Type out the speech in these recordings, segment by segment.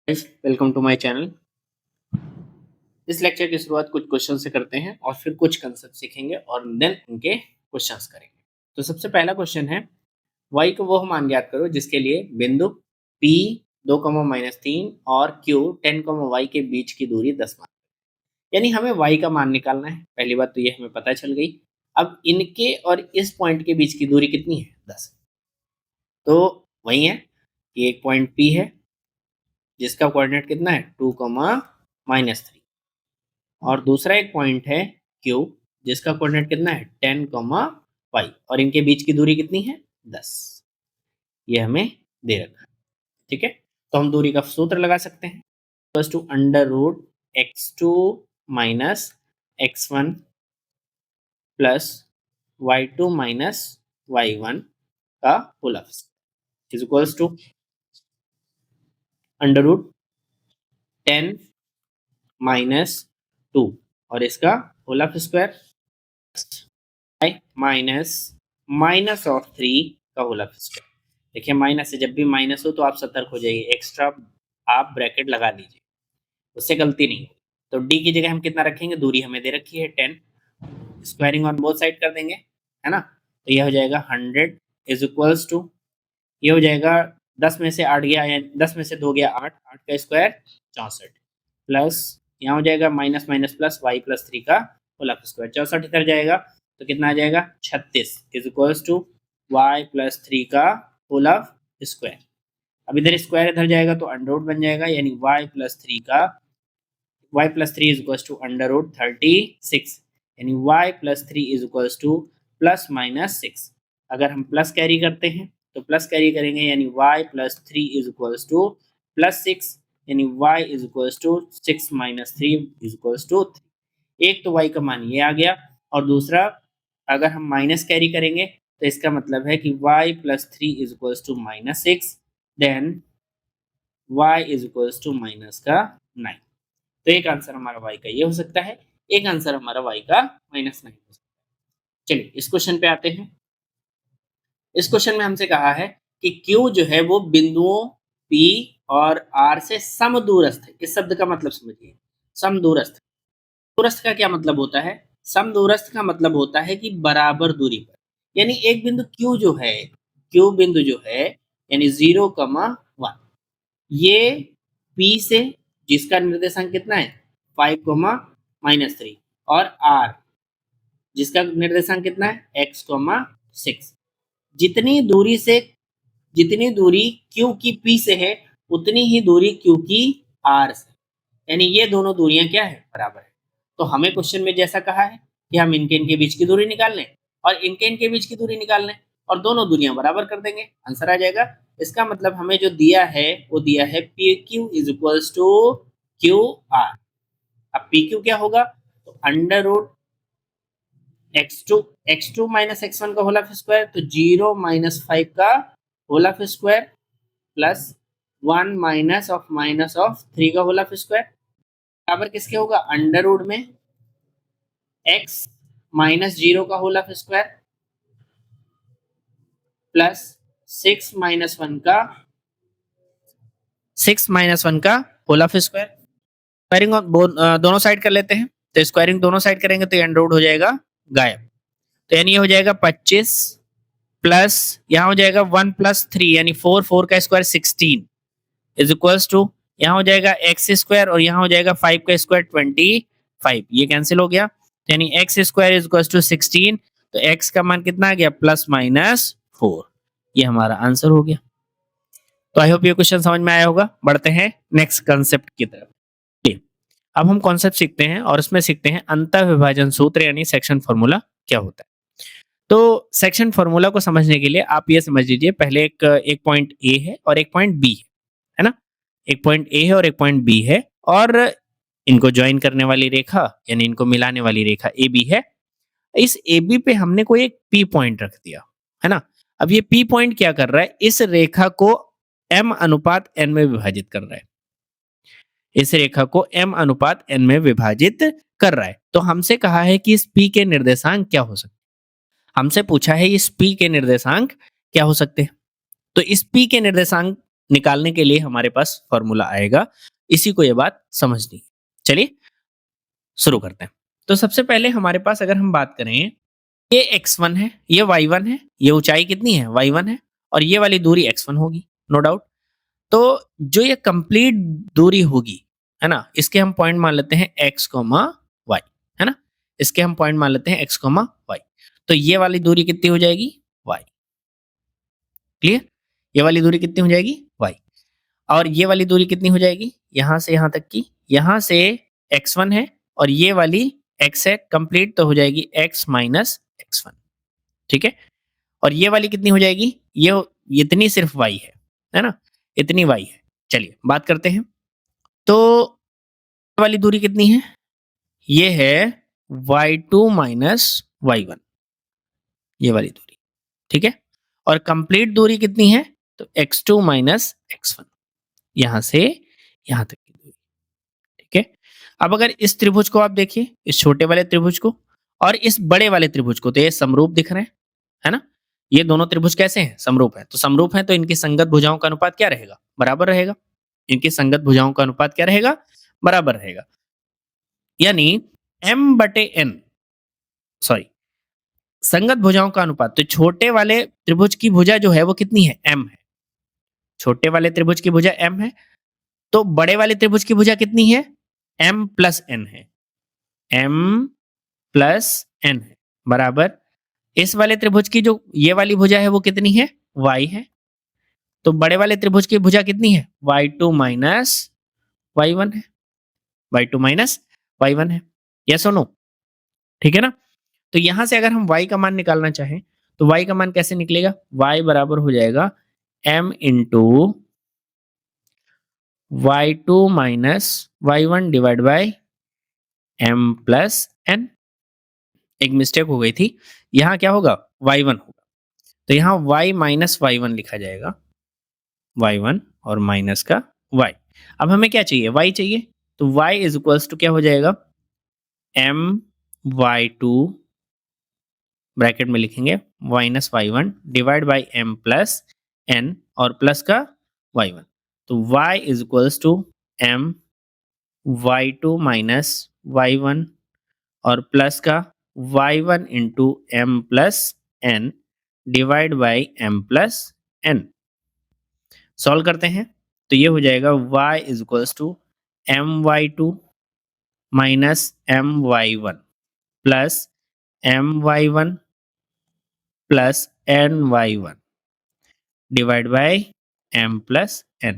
Welcome to my channel. इस lecture की शुरुआत कुछ क्वेश्चन से करते हैं और फिर कुछ कंसेप्ट सीखेंगे और देन उनके क्वेश्चंस करेंगे। तो सबसे पहला क्वेश्चन है, y को वह मान ज्ञात करो जिसके लिए बिंदु P 2, और Q 10, y के बीच की दूरी 10 मान। यानी हमें y का मान निकालना है। पहली बात तो ये हमें पता चल गई। अब इनके और इस पॉइंट के बीच की दूरी कितनी है? 10। तो वही है कि एक पॉइंट P है जिसका कोऑर्डिनेट कितना है? 2, -3, और दूसरा एक पॉइंट है Q जिसका कोऑर्डिनेट कितना है? 10, y, और इनके बीच की दूरी कितनी है? 10। ये हमें दे रखा है। ठीक है, तो हम दूरी का सूत्र लगा सकते हैं, plus to under root x2 minus x1 plus y2 minus y1 का whole is equals to under root 10 minus 2 और इसका whole of square minus minus of 3 का होल ऑफ स्क्वायर। देखिए माइनस से जब भी माइनस हो तो आप सतर्क हो जाइए, एक्स्ट्रा आप ब्रैकेट लगा लीजिए, उससे गलती नहीं। तो डी की जगह हम कितना रखेंगे? दूरी हमें दे रखी है 10, स्क्वायरिंग ऑन बोथ साइड कर देंगे, है ना। तो यह हो जाएगा 100 इज इक्वल्स टू, ये हो जाएगा 10 में से 8 गया, 10 में से 2 गया 8, 8 का स्क्वायर 64 प्लस यहाँ हो जाएगा minus minus plus y plus 3 का होल ऑफ स्क्वायर। 64 इधर जाएगा तो कितना आ जाएगा? 36 is equals to y plus 3 का होल ऑफ स्क्वायर। अब इधर स्क्वायर इधर जाएगा तो अंडर रूट बन जाएगा, यानी y प्लस 3 का y plus 3 is equals to under root 36, यानी y plus 3 is equals to plus minus 6। अगर हम प्लस कैरी करते हैं तो प्लस कैरी करेंगे, यानी y plus 3 is equals to plus 6, यानी y is equals to 6 minus 3 is equals to 3। एक तो y का मान ये आ गया, और दूसरा अगर हम माइनस कैरी करेंगे तो इसका मतलब है कि y plus 3 is equals to minus 6, then y is equals to minus का 9। तो एक आंसर हमारा y का ये हो सकता है, एक आंसर हमारा y का -9 हो सकता है। चलिए इस क्वेश्चन पे आते हैं। इस क्वेश्चन में हमसे कहा है कि Q जो है वो बिंदुओं P और R से समदूरस्थ है। इस शब्द का मतलब समझिए, समदूरस्थ। दूरस्थ का क्या मतलब होता है? समदूरस्थ का मतलब होता है कि बराबर दूरी पर, यानी एक बिंदु Q जो है, Q बिंदु जो है यानी 0, 1, ये P से जिसका निर्देशांक कितना है? 5, -3, और R जिसका निर्देशांक कितना है? x, 6। जितनी दूरी से, जितनी दूरी Q की P से है उतनी ही दूरी Q की R से, यानी ये दोनों दूरियां क्या है? बराबर है। तो हमें क्वेश्चन में जैसा कहा है कि हम इनके इनके बीच की दूरी निकाल लें और इनके इनके बीच की दूरी निकाल लें और दोनों दूरियां बराबर कर देंगे, आंसर आ जाएगा। इसका मतलब हमें जो दिया है वो दिया है p q is equals to q r. अब पी क्यू क्या होगा? तो under root x2 minus x1 का होल ऑफ स्क्वायर, तो 0 माइनस 5 का whole of square plus 1 minus of 3 का होल ऑफ स्क्वायर बराबर किसके होगा? अंडर रूट में x माइनस 0 का whole of square plus 6 minus 1 का होल ऑफ स्क्वायर। स्क्वायरिंग दोनों साइड कर लेते हैं, तो स्क्वायरिंग दोनों साइड करेंगे तो अंडर रूट हो जाएगा गायब। तो यानी ये हो जाएगा 25 प्लस यहाँ हो जाएगा 1 प्लस 3 यानी 4, 4 का स्क्वायर 16 इज इक्वल्स टू यहाँ हो जाएगा एक्स स्क्वायर और यहाँ हो जाएगा 5 का स्क्वायर 25, ये कैंसिल हो गया, तो यानी x square is equals to 16, तो एक्स का मान कितना आ गया? +-4। ये हमारा आंसर हो गया। तो आई होप ये क्वेश्चन समझ में आया होगा। बढ़ते हैं नेक्स्ट कंसेप्ट की तरफ। अब हम कॉन्सेप्ट सीखते हैं और उसमें सीखते हैं अंतर विभाजन सूत्र यानी सेक्शन फॉर्मूला क्या होता है। तो सेक्शन फॉर्मूला को समझने के लिए आप ये समझ लीजिए, पहले एक पॉइंट ए है और एक पॉइंट बी है ना। एक पॉइंट ए है और एक पॉइंट बी है, और इनको ज्वाइन करने वाली रेखा यानी इनको मिलाने वाली रेखा ए बी है। इस ए बी पे हमने कोई एक पी पॉइंट रख दिया है ना। अब ये पी पॉइंट क्या कर रहा है? इस रेखा को m अनुपात n में विभाजित कर रहा है। इस रेखा को m अनुपात n में विभाजित कर रहा है। तो हमसे कहा है कि इस p के निर्देशांक क्या हो सकते हैं। हमसे पूछा है इस p के निर्देशांक क्या हो सकते हैं। तो इस p के निर्देशांक निकालने के लिए हमारे पास फॉर्मूला आएगा। इसी को ये बात समझनी है। चलिए शुरू करते हैं। तो सबसे पहले हमारे पास अगर हम बात करें, ये x1 है, ये y1 है, ये ऊंचाई कितनी है y1 है और ये वाली दूरी x1 होगी, नो डाउट। तो जो ये कंप्लीट दूरी होगी, है ना, इसके हम पॉइंट मान लेते हैं x, y, है ना, इसके हम पॉइंट मान लेते हैं x, y। तो ये वाली दूरी कितनी हो जाएगी y, क्लियर। ये वाली दूरी कितनी हो जाएगी y, और ये वाली दूरी कितनी हो जाएगी यहां से यहां तक की, यहां से x1 है और ये वाली x है, कंप्लीट तो हो जाएगी x माइनस x1, ठीक है। और ये वाली कितनी हो जाएगी, ये इतनी सिर्फ y है ना, इतनी y है। चलिए बात करते हैं। तो ये वाली दूरी कितनी है, ये है y2 माइनस y1, ये वाली दूरी, ठीक है। और कंप्लीट दूरी कितनी है, तो x2 माइनस x1, यहां से यहां तक की दूरी, ठीक है। अब अगर इस त्रिभुज को आप देखिए, इस छोटे वाले त्रिभुज को और इस बड़े वाले त्रिभुज को, तो ये समरूप दिख रहे हैं, है ना। ये दोनों त्रिभुज कैसे हैं, समरूप है। तो समरूप है तो इनकी संगत भुजाओं का अनुपात क्या रहेगा, बराबर रहेगा। इनकी संगत भुजाओं का अनुपात क्या रहेगा, बराबर रहेगा। यानी m बटे n, सॉरी, संगत भुजाओं का अनुपात, तो छोटे वाले त्रिभुज की भुजा जो है वो कितनी है, m है। छोटे वाले त्रिभुज की भुजा m है, तो बड़े वाले त्रिभुज की भुजा कितनी है, m प्लस n है, m प्लस n है, बराबर इस वाले त्रिभुज की जो ये वाली भुजा है वो कितनी है, y है। तो बड़े वाले त्रिभुज की भुजा कितनी है, y2 माइनस y1 है, y2 माइनस y1 है, यस और नो, ठीक है ना। तो यहां से अगर हम y का मान निकालना चाहें तो y का मान कैसे निकलेगा, y बराबर हो जाएगा m into y2 minus y1 divide by m plus n। एक मिस्टेक हो गई थी, यहाँ क्या होगा y1 होगा, तो यहाँ y माइनस y1 लिखा जाएगा, y1 और माइनस का y। अब हमें क्या चाहिए, y चाहिए, तो y इज इक्वल्स टू क्या हो जाएगा, m y2 ब्रैकेट में लिखेंगे minus y1 divide by m plus n और प्लस का y1। तो y is equals to m y2 minus y1 और प्लस का y1 into m plus n divide by m plus n। Solve करते हैं तो ये हो जाएगा y is equals to my2 minus my1 plus my1 plus ny1 divide by m plus n।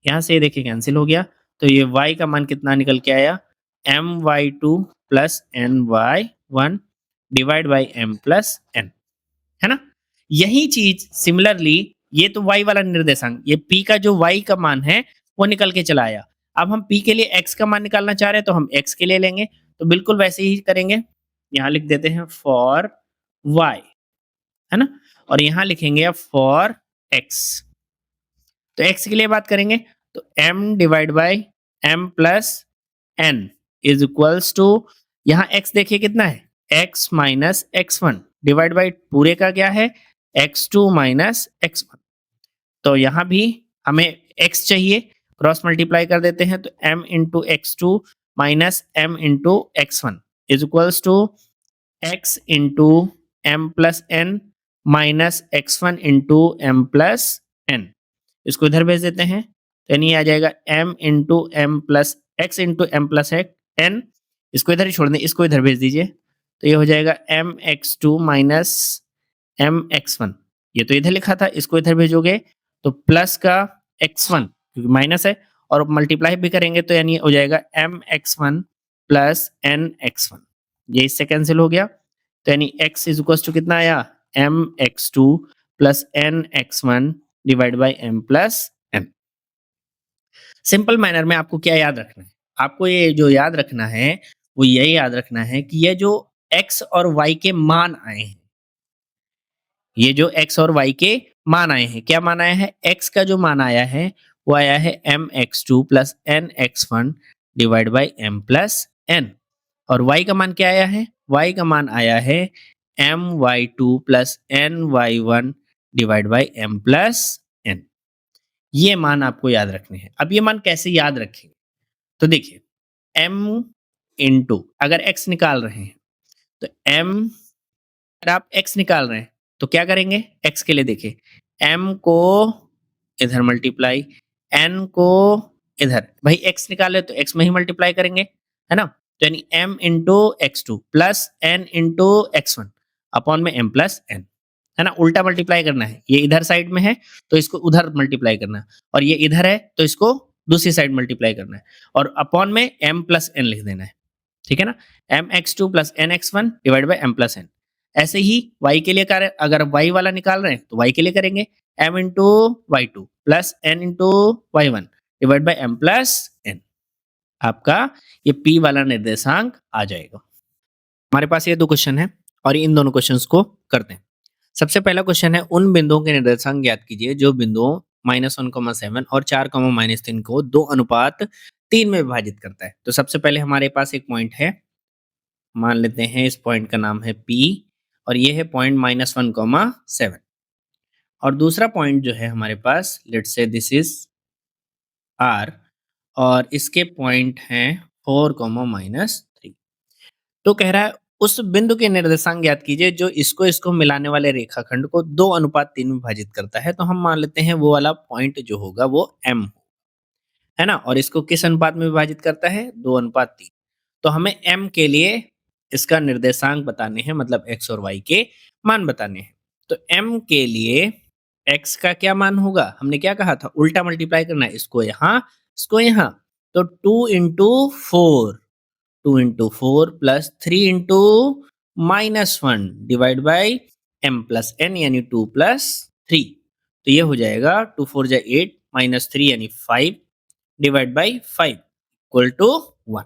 यहाँ से ये देखिए कैंसिल हो गया, तो ये y का मान कितना निकल के आया, my2 plus ny1 divide by m plus n, है ना। यही चीज सिमिलरली, ये तो y वाला निर्देशांक, ये p का जो y का मान है वो निकल के चला आया। अब हम p के लिए x का मान निकालना चाह रहे हैं तो हम x के लिए लेंगे, तो बिल्कुल वैसे ही करेंगे। यहाँ लिख देते हैं फॉर y, है ना, और यहाँ लिखेंगे फॉर x। तो x के लिए बात करेंगे तो m divide by m plus n is equals to, यहाँ x देखिए कितना है, x minus x1 divide by पूरे का क्या है, x2 माइनस x1। तो यहाँ भी हमें x चाहिए, क्रॉस मल्टीप्लाई कर देते हैं, तो m into x2 minus m into x1 is equals to x into m plus n minus x1 into m plus n। इसको इधर भेज देते हैं तो यानी आ जाएगा m into m plus x into m plus n। इसको इधर ही छोड़ दें, इसको इधर भेज दीजिए, तो ये हो जाएगा mx2 माइनस mx1। ये तो इधर लिखा था, इसको इधर भेजोगे तो प्लस का x1 क्योंकि माइनस है, और मल्टीप्लाई भी करेंगे तो यानी हो जाएगा mx1 प्लस nx1। ये इससे कैंसिल हो गया, तो यानी x इज इक्वल टू कितना आया, mx2 plus nx1 divide by m plus n। Simple manner में आपको क्या याद रखना है, आपको ये जो याद रखना है वो यही याद रखना है कि ये जो x और y के मान आए हैं, ये जो x और y के मान आए हैं, क्या मान आया है, x का जो मान आया है वो आया है mx2 plus nx1 divide by m plus n, और y का मान क्या आया है, y का मान आया है my2 plus ny1 divide by m plus n। ये मान आपको याद रखने हैं। अब ये मान कैसे याद रखेंगे? तो देखिए m इंटू अगर x निकाल रहे हैं तो m अगर आप x निकाल रहे हैं तो क्या करेंगे? x के लिए देखिए m को इधर मल्टीप्लाई n को इधर भाई x निकाले तो x में ही मल्टीप्लाई करेंगे है ना? तो यानी m into x two plus n into x one upon में m प्लस n है ना? उल्टा मल्टीप्लाई करना है। ये इधर साइड में है तो इसको उधर मल्टीप्लाई करना है और ये इधर है तो इसको दूसरी साइड मल्टीप्लाई करना है और अपॉन में m प्लस n लिख देना है। ठीक है ना? M x two plus n x one divide by m plus n. ऐसे ही y के लिए कर अगर y वाला निकाल रहे हैं तो y के लिए करेंगे m into y two plus n into y one divide by m plus n. आपका ये p वाला निर्देशांक आ जाएगा। हमारे पास ये दो क्वेश्चन है और इन दोनों क्वेश्चंस को करते हैं। सबसे पहला क्वेश्चन है उन बिंदुओं के निर्देशांक ज्ञात कीजिए जो बिंदुओं -1,7 और 4,-3 को 2:3 में विभाजित करता है। तो सबसे पहले हमारे पास एक पॉइंट है, मान लेते हैं इस पॉइंट का नाम है P और ये है पॉइंट -1,7 और दूसरा पॉइंट जो है हमारे पास let's say this is R और इसके पॉइंट हैं 4,-3। तो कह रहा है उस बिंदु के निर्देशांक ज्ञात कीजिए जो इसको मिलाने वाले रेखाखंड को 2:3 में विभाजित करता है। तो हम मान लेते हैं वो वाला पॉइंट जो होगा वो M है ना, और इसको किस अनुपात में विभाजित करता है? 2:3। तो हमें m के लिए इसका निर्देशांक बताने हैं, मतलब x और y के मान बताने हैं। तो m के लिए x का क्या मान होगा? हमने क्या कहा था? उल्टा मल्टीप्लाई करना है, इसको यहाँ तो 2 into four plus 3 into -1 divide by m plus n यानी 2 प्लस 3। तो ये हो जाएगा 2 4 जा 8 -3 यानी 5 डिवाइड बाई 5 इक्वल टू 1।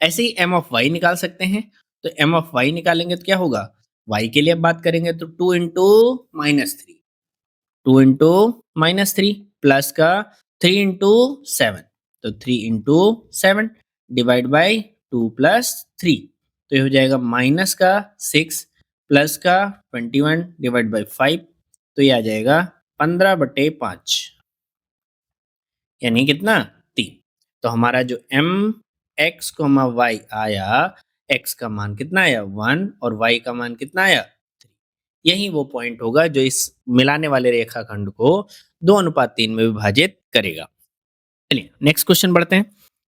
ऐसे ही m ऑफ y निकाल सकते हैं। तो m ऑफ y निकालेंगे तो क्या होगा? y के लिए अब बात करेंगे तो 2 इंटू -3 प्लस का 3 इंटू 7 तो 3 इंटू 7 डिवाइड बाई 2 प्लस 3। तो ये हो जाएगा माइनस का 6 प्लस का 21 डिवाइड बाई 5। तो ये आ जाएगा 15/5 यानी कितना? 3। तो हमारा जो m x, y आया, x का मान कितना आया? 1 और y का मान कितना आया? 3। यही वो पॉइंट होगा जो इस मिलाने वाले रेखाखंड को 2:3 में विभाजित करेगा। चलिए नेक्स्ट क्वेश्चन बढ़ते हैं।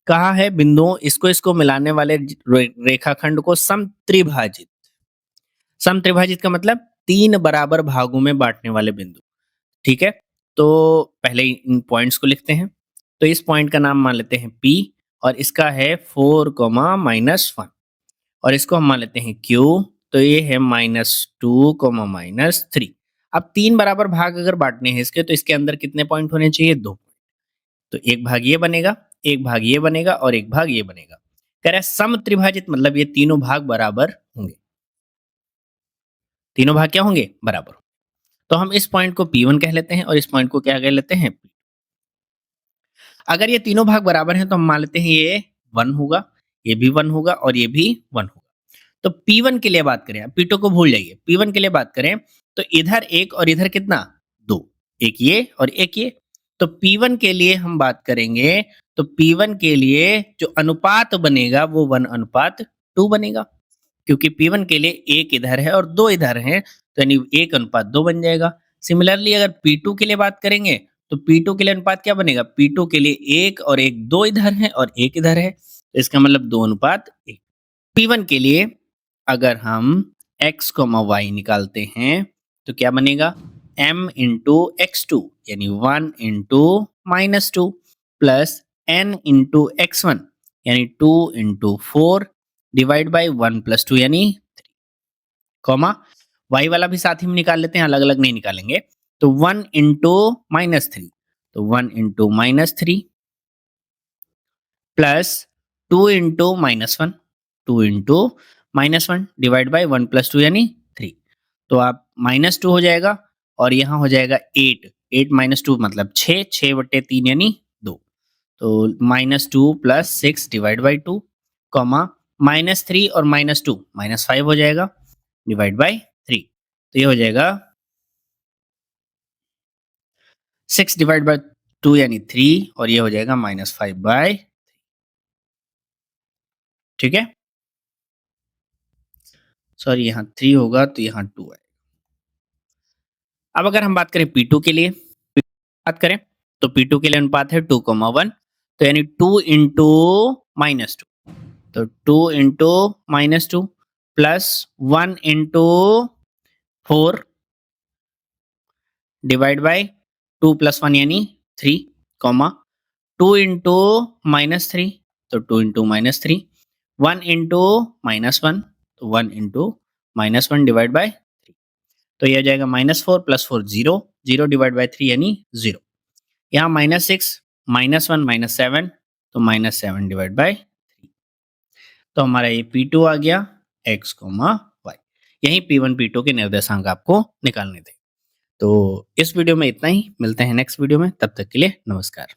कहा है बिंदुओं इसको मिलाने वाले रेखाखंड को समत्रिभाजित। समत्रिभाजित का मतलब 3 बराबर भागों में बांटने वाले बिंदु। ठीक है, तो पहले इन पॉइंट्स को लिखते हैं। तो इस पॉइंट का नाम मान लेते हैं P और इसका है 4,-1 और इसको हम मान लेते हैं Q। तो ये है -2, -3। अब 3 बराबर भाग अगर बांटने हैं इसके तो इसके अंदर कितने पॉइंट होने चाहिए? 2। तो एक भाग ये बनेगा, एक भाग ये बनेगा और एक भाग ये बनेगा। कह रहा है समत्रिभाजित मतलब ये तीनों भाग बराबर होंगे। तीनों भाग क्या होंगे? बराबर। तो हम इस पॉइंट को P1 कह लेते हैं और इस पॉइंट को क्या कह लेते हैं? अगर ये तीनों भाग बराबर हैं तो हम मान लेते हैं ये 1 होगा, ये भी 1 होगा और ये भी 1 होगा। तो P1 के लिए बात करें, P2 को भूल जाइए, P1 के लिए बात करें तो इधर एक और इधर कितना? 2। एक ये और एक ये। तो P1 के लिए हम बात करेंगे तो P1 के लिए जो अनुपात बनेगा वो 1:2 बनेगा, क्योंकि P1 के लिए एक इधर है और 2 इधर हैं तो यानी 1:2 बन जाएगा। सिमिलरली अगर P2 के लिए बात करेंगे तो P2 के लिए अनुपात क्या बनेगा? P2 के लिए एक और एक 2 इधर है और एक इधर है तो इसका मतलब 2:1। P1 के लिए अगर हम x, y निकालते हैं तो क्या बनेगा? m इंटू x2 यानी 1 into -2 plus n into x1 यानी 2 इंटू 4 डिवाइड बाई 1 प्लस 2 यानी 3, कॉमा y वाला भी साथ ही में निकाल लेते हैं, अलग अलग नहीं निकालेंगे। तो 1 इंटू -3 तो 1 into -3 plus 2 into -1 2 into -1 divide by 1 plus 2 यानी 3। तो आप -2 हो जाएगा और यहाँ हो जाएगा 8 8 -2 मतलब 6 6/3 यानी 2। तो -2 प्लस 6 डिवाइड बाई 2 कॉमा -3 और -2 -5 हो जाएगा डिवाइड बाई 3। तो ये हो जाएगा 6 डिवाइड बाय 2 यानी 3 और ये हो जाएगा -5 बाय, ठीक है। सॉरी यहाँ 3 होगा तो यहाँ 2 है। अब अगर हम बात करें P2 के लिए बात करें तो P2 के लिए अनुपात है 2,1 तो यानी 2 इंटू -2 तो 2 into -2 plus 1 into 4 divide by 2 plus 1 यानी 3 कॉमा 2 इंटू -3 तो 2 इंटू -3 1 इंटू -1 तो 1 इंटू -1 डिवाइड बाय 3 तो यह हो जाएगा -4 प्लस 4 0 0 डिवाइड बाय 3 यानी 0 यहाँ -6 -1 -7 तो -7 डिवाइड बाय 3 तो हमारा ये P2 आ गया x, y। यही P1 P2 के निर्देशांक आपको निकालने थे। तो इस वीडियो में इतना ही, मिलते हैं नेक्स्ट वीडियो में, तब तक के लिए नमस्कार।